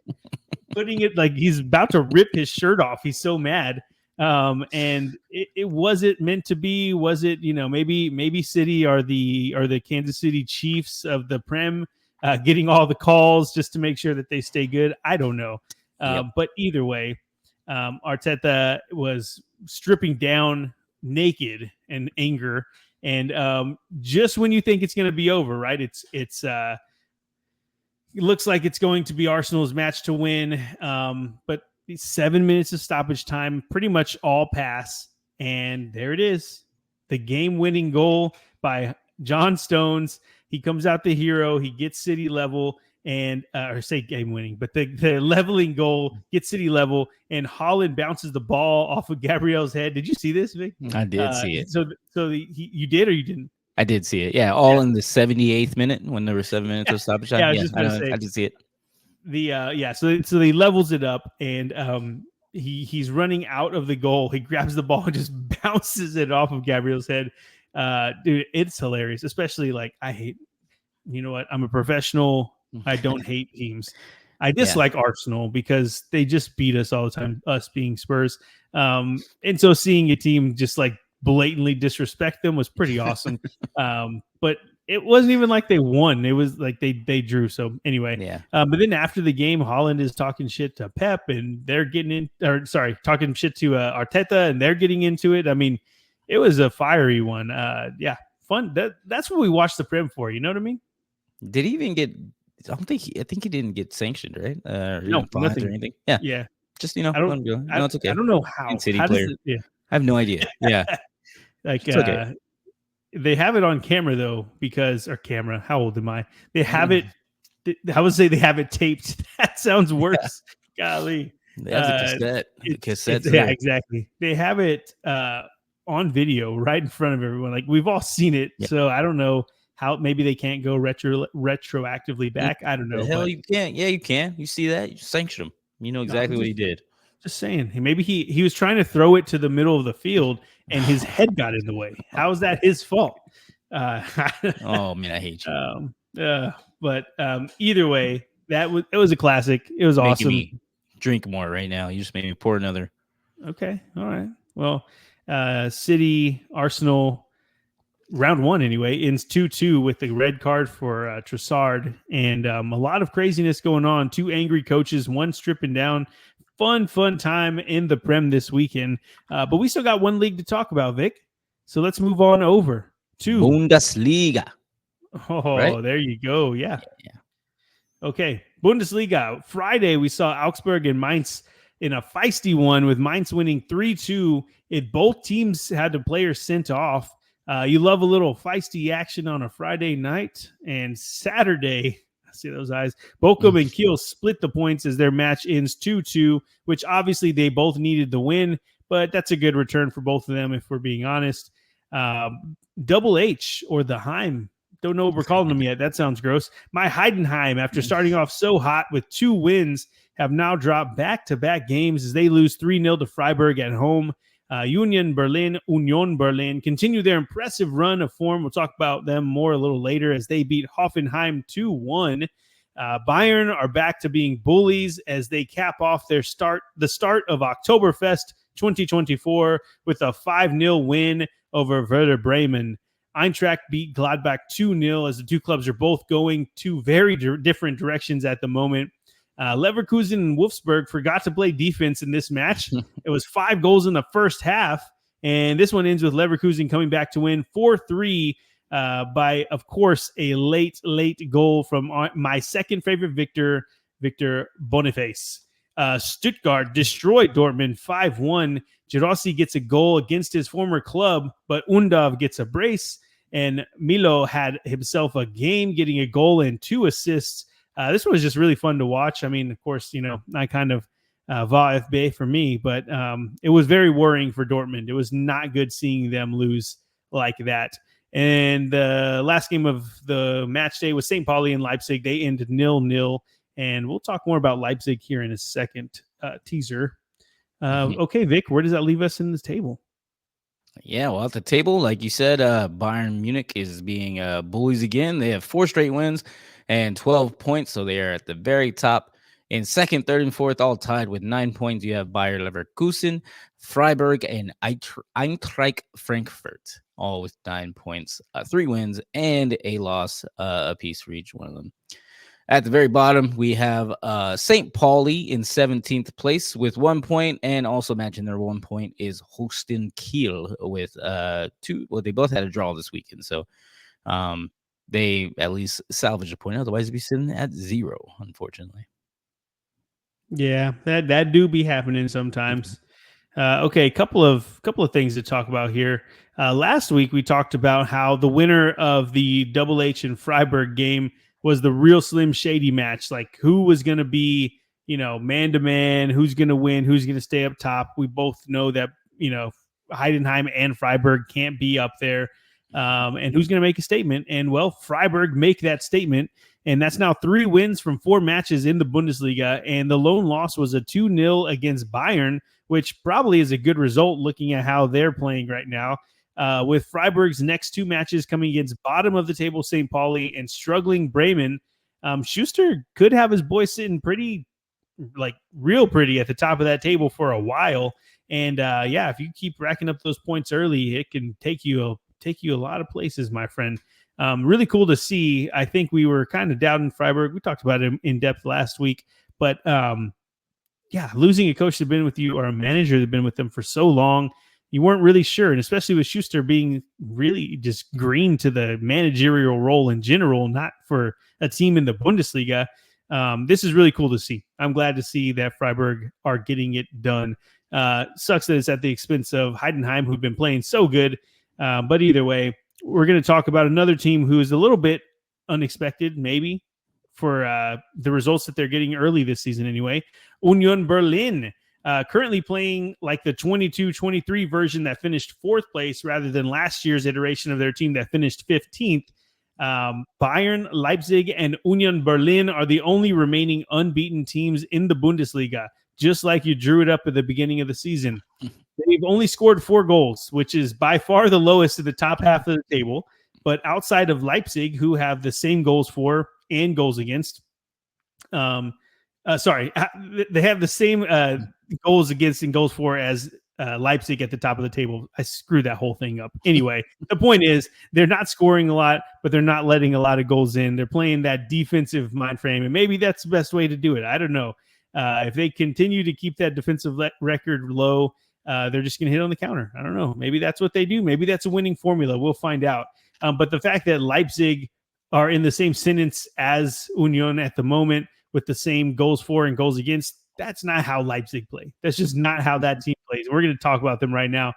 putting it like he's about to rip his shirt off. He's so mad. And it wasn't meant to be. Was it, maybe City are the Kansas City Chiefs of the Prem, getting all the calls just to make sure that they stay good. I don't know. But either way, Arteta was stripping down naked in anger. And just when you think it's going to be over, right? It looks like it's going to be Arsenal's match to win. But 7 minutes of stoppage time, pretty much all pass. And there it is. The game-winning goal by John Stones. He comes out the hero. He gets City level and or say game-winning, but the leveling goal gets City level, and Haaland bounces the ball off of Gabriel's head. Did you see this, Vic? I did see it. You did or you didn't? I did see it. Yeah, all in the 78th minute when there were 7 minutes of stoppage time. Yeah, I was just gonna say, I did see it. So he levels it up, and he's running out of the goal. He grabs the ball and just bounces it off of Gabriel's head. Dude, it's hilarious. Especially you know what? I'm a professional. I don't hate teams. I dislike Arsenal because they just beat us all the time, us being Spurs. And so seeing a team just like blatantly disrespect them was pretty awesome. But it wasn't even like they won. It was like they drew. So anyway, but then after the game, Haaland is talking shit to Pep, and they're talking shit to Arteta, and they're getting into it. I mean, it was a fiery one. Fun. That's what we watched the Prem for. You know what I mean? Did he even get? I think he didn't get sanctioned, right? No, nothing. Or anything. Yeah. Just let him go. No, it's okay. I don't know how. City player. I have no idea. Yeah. Like okay. They have it on camera though, camera. How old am I? They have it. I would say they have it taped. That sounds worse. Golly. They have the cassette. Yeah, exactly. They have it on video right in front of everyone. Like we've all seen it. Yeah. So I don't know how maybe they can't go retroactively back. I don't know. You can't. Yeah, you can. You see that? You sanction him. You know exactly what he did. Just saying. Maybe he was trying to throw it to the middle of the field and his head got in the way. How is that his fault? Oh man, I hate you. But either way, it was a classic. It was awesome. Me drink more right now. You just made me pour another. Okay. All right. Well, City, Arsenal, round one anyway, ends 2-2 with the red card for Trossard, and a lot of craziness going on. Two angry coaches, one stripping down. Fun time in the Prem this weekend. But we still got one league to talk about, Vic. So let's move on over to Bundesliga. Oh, right? There you go. Yeah. Okay. Bundesliga. Friday, we saw Augsburg and Mainz in a feisty one, with Mainz winning 3-2. Both teams had the players sent off. You love a little feisty action on a Friday night. And Saturday, I see those eyes, Bochum and Kiel split the points as their match ends 2-2, which obviously they both needed the win, but that's a good return for both of them if we're being honest. Double H, or the Heim, don't know what we're calling them yet. That sounds gross. My Heidenheim, after starting off so hot with 2 wins, have now dropped back-to-back games as they lose 3-0 to Freiburg at home. Union Berlin continue their impressive run of form. We'll talk about them more a little later as they beat Hoffenheim 2-1. Bayern are back to being bullies as they cap off the start of Oktoberfest 2024 with a 5-0 win over Werder Bremen. Eintracht beat Gladbach 2-0 as the two clubs are both going two very different directions at the moment. Leverkusen and Wolfsburg forgot to play defense in this match. It was 5 goals in the first half, and this one ends with Leverkusen coming back to win 4-3 by, of course, a late goal from my second favorite Victor Boniface. Stuttgart destroyed Dortmund 5-1. Girassi gets a goal against his former club, but Undav gets a brace, and Milo had himself a game, getting a goal and 2 assists. This was just really fun to watch. I mean, of course, I kind of VfB for me, but it was very worrying for Dortmund. It was not good seeing them lose like that. And the last game of the match day was St. Pauli and Leipzig. They ended 0-0, and we'll talk more about Leipzig here in a second teaser. Okay, Vic, where does that leave us in this table? Yeah, well, at the table, like you said, Bayern Munich is being bullies again. They have 4 straight wins and 12 points, so they are at the very top. In second, third, and fourth, all tied with 9 points. You have Bayer Leverkusen, Freiburg, and Eintracht Frankfurt, all with 9 points, 3 wins, and a loss apiece for each one of them. At the very bottom, we have St. Pauli in 17th place with 1 point, and also matching their 1 point is Holstein Kiel with 2. Well, they both had a draw this weekend, so they at least salvaged a point. Otherwise, they'd be sitting at 0, unfortunately. Yeah, that do be happening sometimes. Okay, a couple of things to talk about here. Last week we talked about how the winner of the Double H and Freiburg game was the real Slim Shady match. Like who was going to be, man to man, who's going to win, who's going to stay up top. We both know that Heidenheim and Freiburg can't be up there. And who's going to make a statement? And well, Freiburg make that statement. And that's now 3 wins from 4 matches in the Bundesliga. And the lone loss was a 2-0 against Bayern, which probably is a good result looking at how they're playing right now. With Freiburg's next 2 matches coming against bottom of the table St. Pauli and struggling Bremen, Schuster could have his boy sitting pretty, real pretty at the top of that table for a while. And if you keep racking up those points early, it can take you a lot of places, my friend. Really cool to see. I think we were kind of doubting Freiburg. We talked about it in depth last week, but losing a coach that's been with you or a manager that's been with them for so long, you weren't really sure. And especially with Schuster being really just green to the managerial role in general, not for a team in the Bundesliga. This is really cool to see. I'm glad to see that Freiburg are getting it done. Sucks that it's at the expense of Heidenheim, who've been playing so good. But either way, we're going to talk about another team who is a little bit unexpected, maybe, for the results that they're getting early this season anyway. Union Berlin, currently playing like the 22-23 version that finished 4th place rather than last year's iteration of their team that finished 15th. Bayern, Leipzig, and Union Berlin are the only remaining unbeaten teams in the Bundesliga, just like you drew it up at the beginning of the season. They've only scored 4 goals, which is by far the lowest in the top half of the table. But outside of Leipzig, who have the same goals for and goals against, they have the same goals against and goals for as Leipzig at the top of the table. I screwed that whole thing up. Anyway, the point is they're not scoring a lot, but they're not letting a lot of goals in. They're playing that defensive mind frame, and maybe that's the best way to do it. I don't know. If they continue to keep that defensive record low, they're just going to hit on the counter. I don't know. Maybe that's what they do. Maybe that's a winning formula. We'll find out. But the fact that Leipzig are in the same sentence as Union at the moment with the same goals for and goals against, that's not how Leipzig play. That's just not how that team plays. We're going to talk about them right now.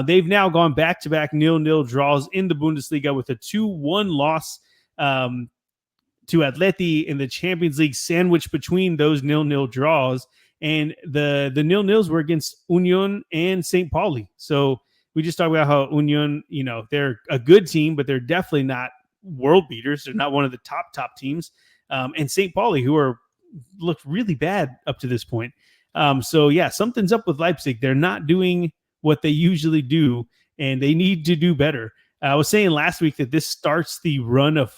They've now gone back-to-back 0-0 draws in the Bundesliga with a 2-1 loss to Atleti in the Champions League, sandwiched between those 0-0 draws. And the 0-0s were against Union and St. Pauli. So we just talked about how Union, they're a good team, but they're definitely not world beaters. They're not one of the top teams. And St. Pauli, who looked really bad up to this point. Something's up with Leipzig. They're not doing what they usually do, and they need to do better. I was saying last week that this starts the run of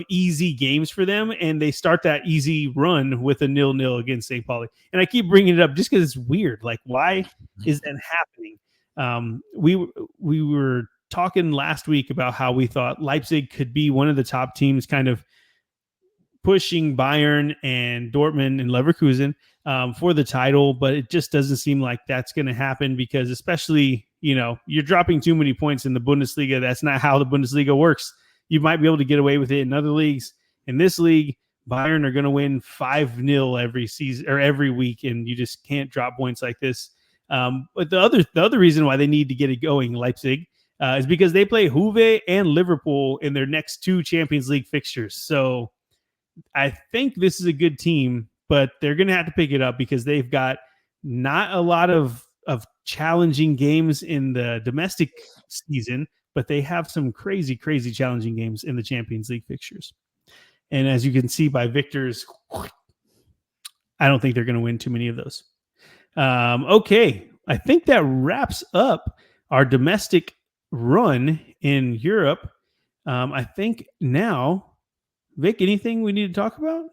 easy games for them, and they start that easy run with a 0-0 against St. Pauli. And I keep bringing it up just because it's weird. Like, why is that happening? We were talking last week about how we thought Leipzig could be one of the top teams, kind of pushing Bayern and Dortmund and Leverkusen for the title, but it just doesn't seem like that's going to happen because, especially, you're dropping too many points in the Bundesliga. That's not how the Bundesliga works. You might be able to get away with it in other leagues. In this league, Bayern are going to win 5-0 every season or every week, and you just can't drop points like this. But the other reason why they need to get it going, Leipzig, is because they play Juve and Liverpool in their next 2 Champions League fixtures. So I think this is a good team, but they're going to have to pick it up because they've got not a lot of challenging games in the domestic season, but they have some crazy challenging games in the Champions League fixtures. And as you can see by Victor's, I don't think they're going to win too many of those. Okay, I think that wraps up our domestic run in Europe. I think now, Vic, anything we need to talk about?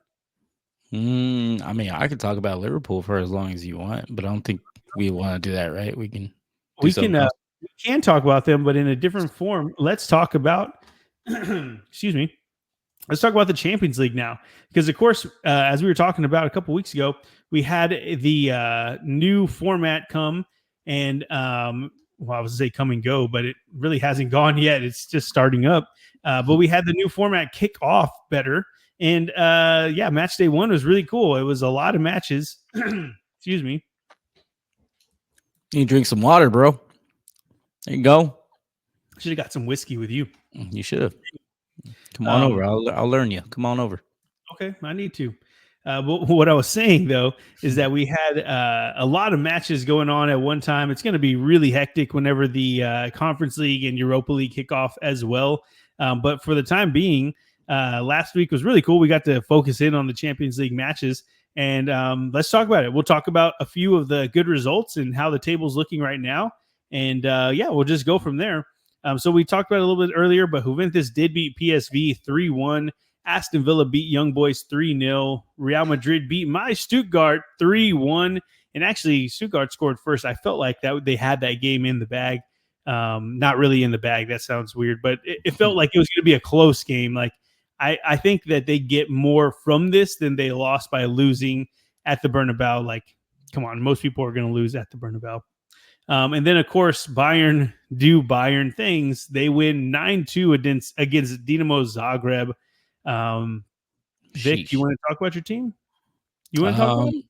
I mean, I could talk about Liverpool for as long as you want, but I don't think we want to do that, right? We can talk about them, but in a different form. Let's talk about excuse me. let's talk about the Champions League now, because of course, as we were talking about a couple weeks ago, we had the new format come and well, I was gonna say come and go, but it really hasn't gone yet. It's just starting up. But we had the new format kick off better, and yeah, match day 1 was really cool. It was a lot of matches. Excuse me. You drink some water, bro. There you go. Should have got some whiskey with you. You should have. Come on over. I'll learn you. Come on over. Okay, I need to. But what I was saying though is that we had a lot of matches going on at one time. It's going to be really hectic whenever the Conference League and Europa League kick off as well. But for the time being, last week was really cool. We got to focus in on the Champions League matches, and let's talk about it. We'll talk about a few of the good results and how the table's looking right now, and yeah, we'll just go from there. So we talked about it a little bit earlier, but Juventus did beat PSV 3-1. Aston Villa beat Young Boys 3-0. Real Madrid beat my Stuttgart 3-1. And actually, Stuttgart scored first. I felt like that they had that game in the bag. Not really in the bag. That sounds weird, but it felt like it was going to be a close game. Like I think that they get more from this than they lost by losing at the Bernabeu. Like, come on, most people are going to lose at the Bernabeu. And then, of course, Bayern do Bayern things. They win 9-2 against Dinamo Zagreb. Vic, you want to talk about your team? You want to talk about it?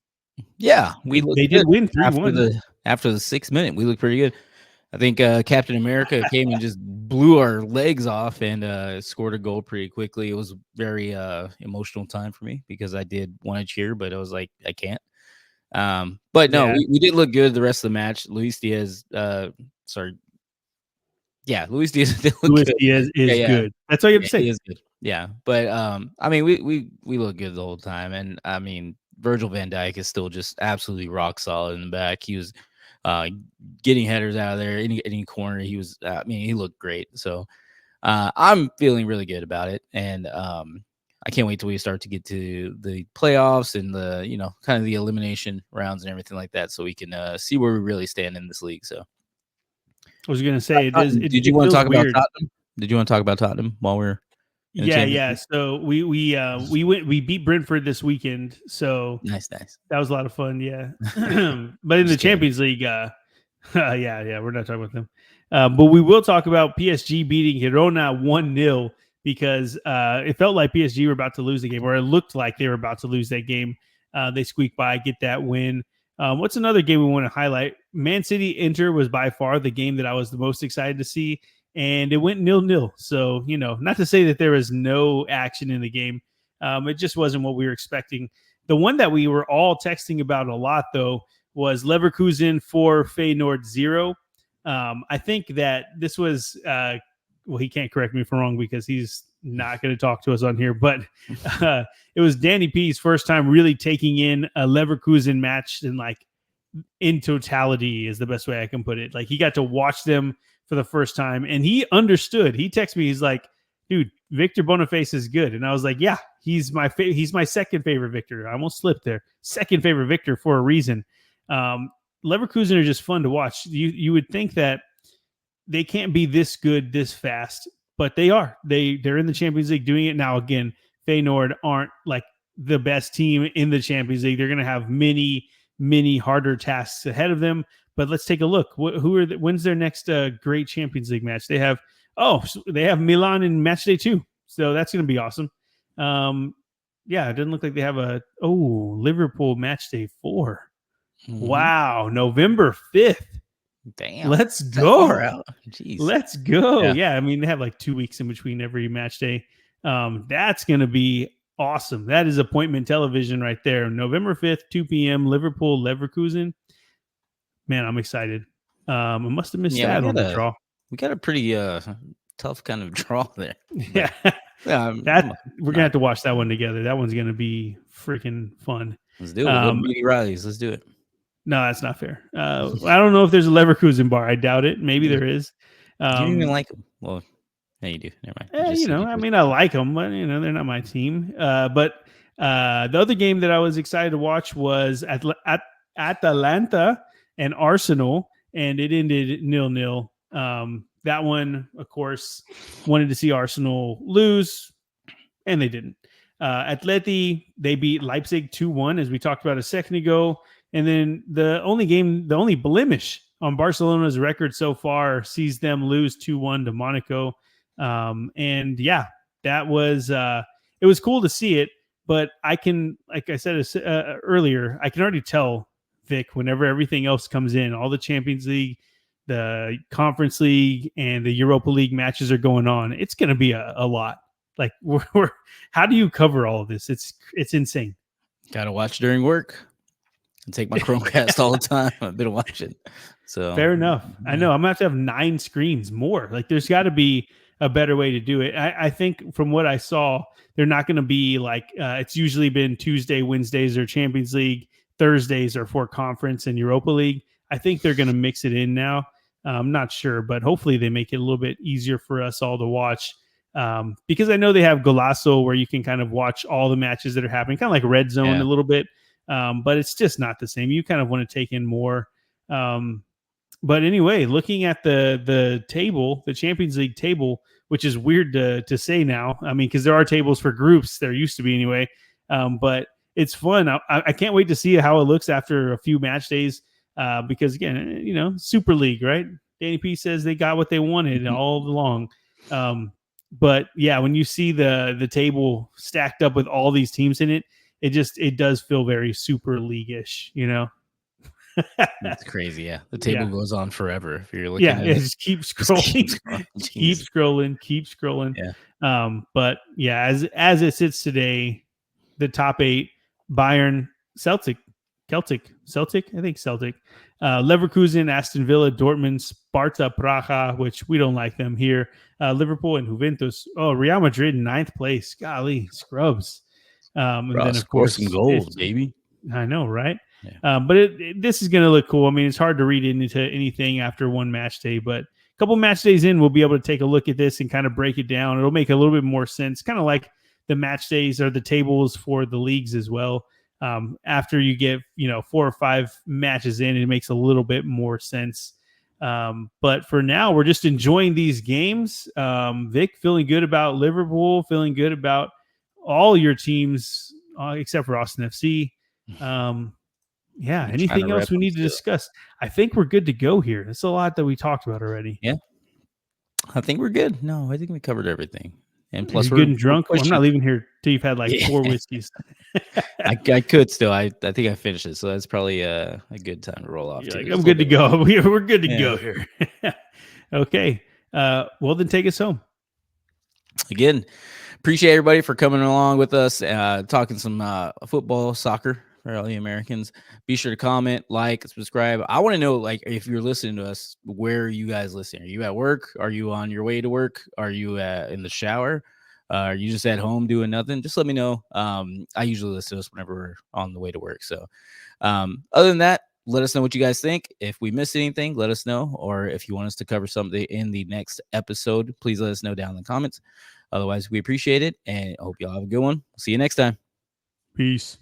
Yeah, they did win 3-1. After the 6th minute. We looked pretty good. I think Captain America came and just blew our legs off and scored a goal pretty quickly. It was a very emotional time for me because I did want to cheer, but I was like, I can't. But no, Yeah. we did look good the rest of the match. Luis Diaz, Luis Diaz did look Luis good. Diaz is good. That's all you have to say. He is good. Yeah, but I mean, we look good the whole time, and I mean, Virgil van Dijk is still just absolutely rock solid in the back. He was getting headers out of there, any corner. He was, I mean, he looked great. So I'm feeling really good about it, and I can't wait till we start to get to the playoffs and the, you know, kind of the elimination rounds and everything like that, so we can see where we really stand in this league. So I was going to say, did you want to talk about Tottenham? Did you want to talk about Tottenham while we're yeah. So we beat Brentford this weekend. So nice. That was a lot of fun. Yeah. But in the Champions League, yeah, we're not talking about them. But we will talk about PSG beating Girona 1-0 because it felt like PSG were about to lose the game, or it looked like they were about to lose that game. They squeaked by, get that win. What's another game we want to highlight? Man City Inter was by far the game that I was the most excited to see, and it went 0-0. So, you know, not to say that there was no action in the game. It just wasn't what we were expecting. The one that we were all texting about a lot, though, was Leverkusen 4, Feyenoord 0. I think that this was, well, he can't correct me if I'm wrong because he's not going to talk to us on here, but it was Danny P's first time really taking in a Leverkusen match and like in totality is the best way I can put it. Like he got to watch them for the first time and he understood. He texted me, he's like, dude, Victor Boniface is good. And I was like, yeah, he's my second favorite Victor. I almost slipped there. Second favorite Victor for a reason. Leverkusen are just fun to watch. You would think that they can't be this good this fast, but they are. They're in the Champions League doing it now. Again, Feyenoord aren't like the best team in the Champions League. They're going to have many harder tasks ahead of them. But let's take a look. When's their next great Champions League match? They have Milan in match day 2. So that's going to be awesome. Yeah, it doesn't look like they have Liverpool match day 4. Mm-hmm. Wow, November 5th. Damn. Let's go. Jeez. Let's go. Yeah, I mean, they have like 2 weeks in between every match day. That's going to be awesome. That is appointment television right there. November 5th, 2 p.m., Liverpool, Leverkusen. Man, I'm excited. I must have missed that on the draw. We got a pretty tough kind of draw there. Yeah. We're going to have to watch that one together. That one's going to be freaking fun. Let's do it. Beanie Riley's. Let's do it. No, that's not fair. I don't know if there's a Leverkusen bar. I doubt it. Maybe there is. You don't even like them. Well, yeah, you do. Never mind. I mean, I like them, but they're not my team. But the other game that I was excited to watch was Atalanta and Arsenal, and it ended 0-0. That one, of course, wanted to see Arsenal lose. and they didn't. Atleti, they beat Leipzig 2-1, as we talked about a second ago. And then the only blemish on Barcelona's record so far sees them lose 2-1 to Monaco. And yeah, that was it was cool to see it. But I can, like I said earlier, I can already tell, Vic, whenever everything else comes in, all the Champions League, the Conference League, and the Europa League matches are going on, it's going to be a lot. Like, how do you cover all of this? It's insane. Got to watch during work. I take my Chromecast all the time. I've been watching. So fair enough. I know I'm gonna have to have 9 screens more. Like, there's got to be a better way to do it. I think from what I saw, they're not going to be like it's usually been Tuesday, Wednesdays are Champions League, Thursdays are for Conference and Europa League. I think they're going to mix it in now. I'm not sure, but hopefully they make it a little bit easier for us all to watch. Because I know they have Golazo where you can kind of watch all the matches that are happening, kind of like Red Zone a little bit. But it's just not the same. You kind of want to take in more. But anyway, looking at the table, the Champions League table, which is weird to say now. I mean, because there are tables for groups. There used to be anyway. But it's fun. I can't wait to see how it looks after a few match days. Because again, Super League, right? Danny P says they got what they wanted all along. But yeah, when you see the table stacked up with all these teams in it, it does feel very Super League-ish, That's crazy. Yeah, the table goes on forever if you're looking at it. Just keep scrolling, keep scrolling. Yeah. But yeah, as it sits today, the top 8: Bayern, Celtic, I think Celtic, Leverkusen, Aston Villa, Dortmund, Sparta Praha, which we don't like them here, Liverpool and Juventus. Oh, Real Madrid in 9th place. Golly, scrubs. And then of course some gold, baby. I know, right? Yeah. But this is going to look cool. I mean, it's hard to read into anything after one match day, but a couple match days in, we'll be able to take a look at this and kind of break it down. It'll make a little bit more sense, kind of like the match days or the tables for the leagues as well. After you get 4 or 5 matches in, it makes a little bit more sense. But for now, we're just enjoying these games. Vic, feeling good about Liverpool, feeling good about all your teams except for Austin FC. Anything else we need to discuss? I think we're good to go here. It's a lot that we talked about already. Yeah, I think we're good. No, I think we covered everything. And plus, we're good and drunk. Well, I'm not leaving here till you've had like 4 whiskeys. I could still. I think I finished it, so that's probably a good time to roll off. Like, I'm good to go. We're good to go here. Okay. Well, then take us home. Again, appreciate everybody for coming along with us, talking some football, soccer for all the Americans. Be sure to comment, like, subscribe. I want to know, like, if you're listening to us, where are you guys listening? Are you at work? Are you on your way to work? Are you in the shower? Are you just at home doing nothing? Just let me know. I usually listen to us whenever we're on the way to work. So other than that, let us know what you guys think. If we missed anything, let us know. Or if you want us to cover something in the next episode, please let us know down in the comments. Otherwise, we appreciate it, and I hope y'all have a good one. See you next time. Peace.